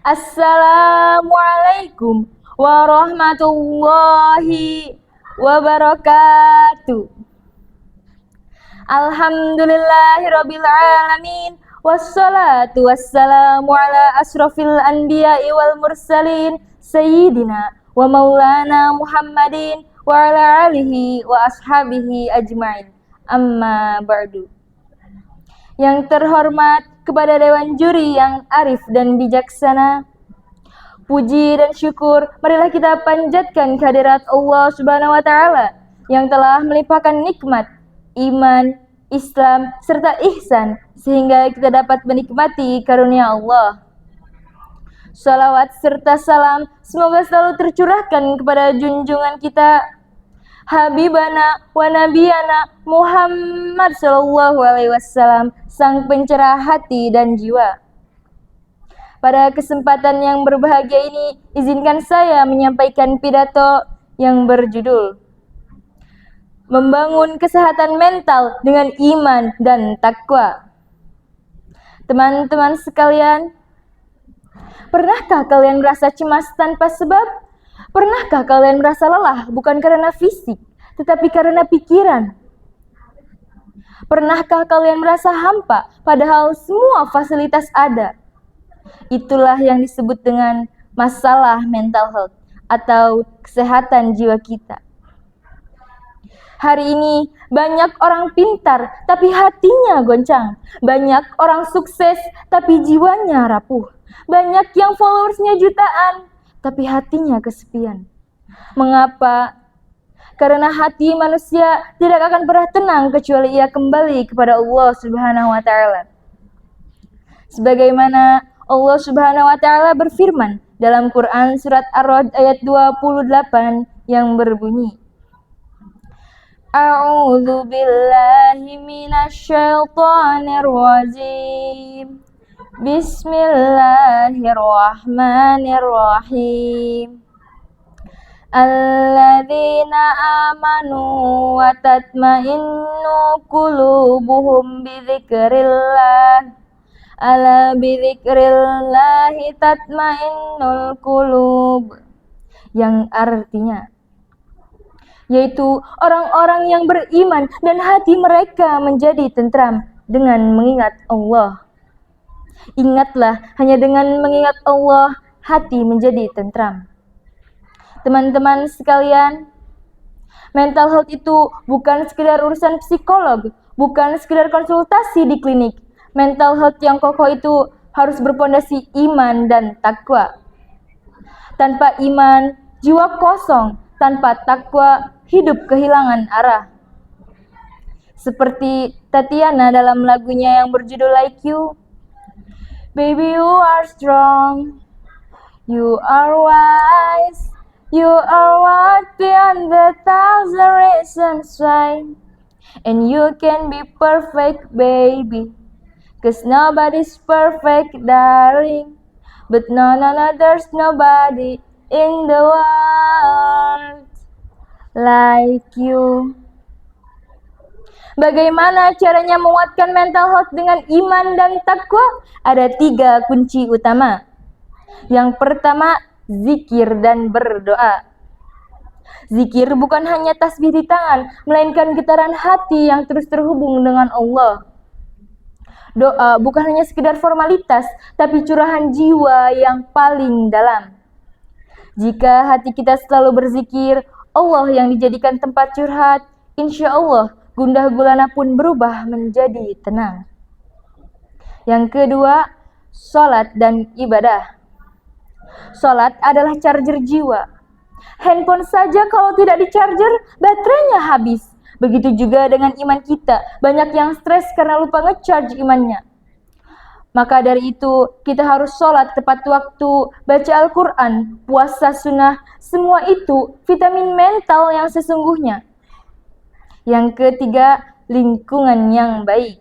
Assalamualaikum warahmatullahi wabarakatuh. Alhamdulillahirabbil alamin. Wassalatu wassalamu ala asrofil anbiya'i wal mursalin sayyidina wa maulana Muhammadin wa ala alihi wa ashabihi ajma'in. Amma ba'du. Yang terhormat kepada Dewan Juri yang arif dan bijaksana, puji dan syukur marilah kita panjatkan kehadirat Allah Subhanahu wa taala yang telah melimpahkan nikmat iman, Islam serta ihsan sehingga kita dapat menikmati karunia Allah. Salawat serta salam semoga selalu tercurahkan kepada junjungan kita Habibana wa Nabiyana Muhammad sallallahu alaihi wasallam, sang pencerah hati dan jiwa. Pada kesempatan yang berbahagia ini, izinkan saya menyampaikan pidato yang berjudul Membangun Kesehatan Mental dengan Iman dan Takwa. Teman-teman sekalian, pernahkah kalian merasa cemas tanpa sebab? Pernahkah kalian merasa lelah bukan karena fisik, tetapi karena pikiran? Pernahkah kalian merasa hampa padahal semua fasilitas ada? Itulah yang disebut dengan masalah mental health atau kesehatan jiwa kita. Hari ini banyak orang pintar tapi hatinya goncang. Banyak orang sukses tapi jiwanya rapuh. Banyak yang followersnya jutaan tapi hatinya kesepian. Mengapa? Karena hati manusia tidak akan pernah tenang kecuali ia kembali kepada Allah Subhanahu wa taala. Sebagaimana Allah Subhanahu wa taala berfirman dalam Quran surat Ar-Ra'd ayat 28 yang berbunyi, A'udzu billahi minasyaitonir rajim. Bismillahirrahmanirrahim. Alladzina amanu wa tatmainnu qulubuhum bidzikrillah. Ala bidzikrillahi tatmainnul qulub. Yang artinya yaitu orang-orang yang beriman dan hati mereka menjadi tentram dengan mengingat Allah. Ingatlah, hanya dengan mengingat Allah, hati menjadi tentram. Teman-teman sekalian, mental health itu bukan sekedar urusan psikolog, bukan sekedar konsultasi di klinik. Mental health yang kokoh itu harus berpondasi iman dan takwa. Tanpa iman, jiwa kosong. Tanpa takwa, hidup kehilangan arah. Seperti Tatiana dalam lagunya yang berjudul Like You. Baby, you are strong, you are wise, you are what beyond the thousand reasons why. And you can be perfect, baby, cause nobody's perfect, darling. But no, there's nobody in the world like you. Bagaimana caranya menguatkan mental health dengan iman dan takwa? Ada 3 kunci utama. Yang pertama, zikir dan berdoa. Zikir bukan hanya tasbih di tangan, melainkan getaran hati yang terus terhubung dengan Allah. Doa bukan hanya sekedar formalitas, tapi curahan jiwa yang paling dalam. Jika hati kita selalu berzikir, Allah yang dijadikan tempat curhat, insya Allah gundah gulana pun berubah menjadi tenang. Yang kedua, sholat dan ibadah. Sholat adalah charger jiwa. Handphone saja kalau tidak di-charger, baterainya habis. Begitu juga dengan iman kita. Banyak yang stres karena lupa nge-charge imannya. Maka dari itu, kita harus sholat tepat waktu, baca Al-Quran, puasa sunnah, semua itu vitamin mental yang sesungguhnya. Yang ketiga, lingkungan yang baik.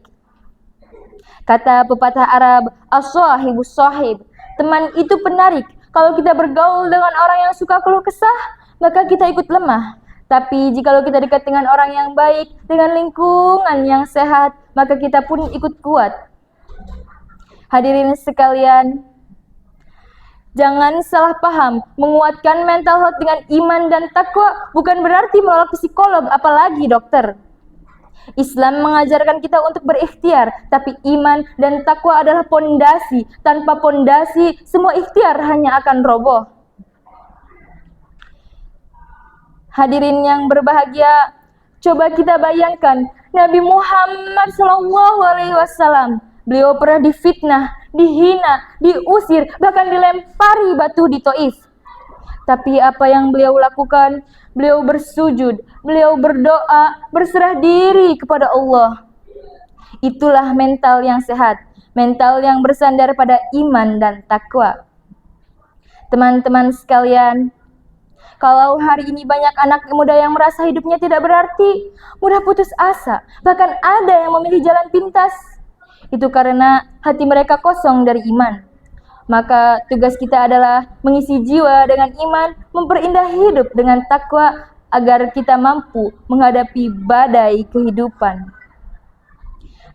Kata pepatah Arab, as-sahibus sahib, teman itu penarik. Kalau kita bergaul dengan orang yang suka keluh kesah, maka kita ikut lemah. Tapi jikalau kita dekat dengan orang yang baik, dengan lingkungan yang sehat, maka kita pun ikut kuat. Hadirin sekalian, Jangan salah paham, menguatkan mental health dengan iman dan takwa bukan berarti menolak psikolog, apalagi dokter. Islam mengajarkan kita untuk berikhtiar, tapi iman dan takwa adalah pondasi. Tanpa pondasi, semua ikhtiar hanya akan roboh. Hadirin yang berbahagia, coba kita bayangkan Nabi Muhammad SAW. Beliau pernah difitnah, dihina, diusir, bahkan dilempari batu di Taif. Tapi apa yang beliau lakukan? Beliau bersujud, beliau berdoa, berserah diri kepada Allah. Itulah mental yang sehat, mental yang bersandar pada iman dan takwa. Teman-teman sekalian, kalau hari ini banyak anak muda yang merasa hidupnya tidak berarti, mudah putus asa, bahkan ada yang memilih jalan pintas. Itu karena hati mereka kosong dari iman. Maka tugas kita adalah mengisi jiwa dengan iman, memperindah hidup dengan takwa agar kita mampu menghadapi badai kehidupan.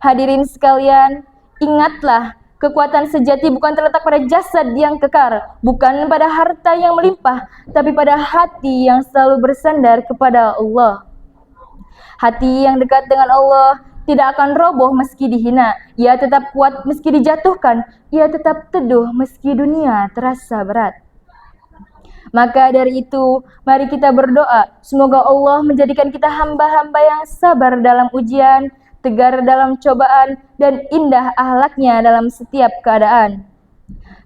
Hadirin sekalian, ingatlah, kekuatan sejati bukan terletak pada jasad yang kekar, bukan pada harta yang melimpah, tapi pada hati yang selalu bersandar kepada Allah. Hati yang dekat dengan Allah tidak akan roboh meski dihina. Ia tetap kuat meski dijatuhkan. Ia tetap teduh meski dunia terasa berat. Maka dari itu, mari kita berdoa. Semoga Allah menjadikan kita hamba-hamba yang sabar dalam ujian, tegar dalam cobaan, dan indah akhlaknya dalam setiap keadaan.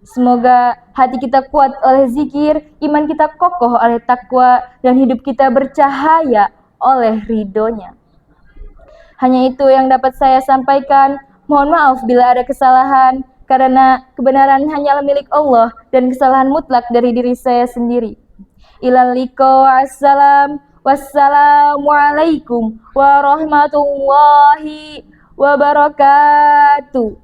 Semoga hati kita kuat oleh zikir, iman kita kokoh oleh takwa, dan hidup kita bercahaya oleh ridhonya. Hanya itu yang dapat saya sampaikan. Mohon maaf bila ada kesalahan, karena kebenaran hanyalah milik Allah dan kesalahan mutlak dari diri saya sendiri. Ilal liqa, assalam, wassalamualaikum warahmatullahi wabarakatuh.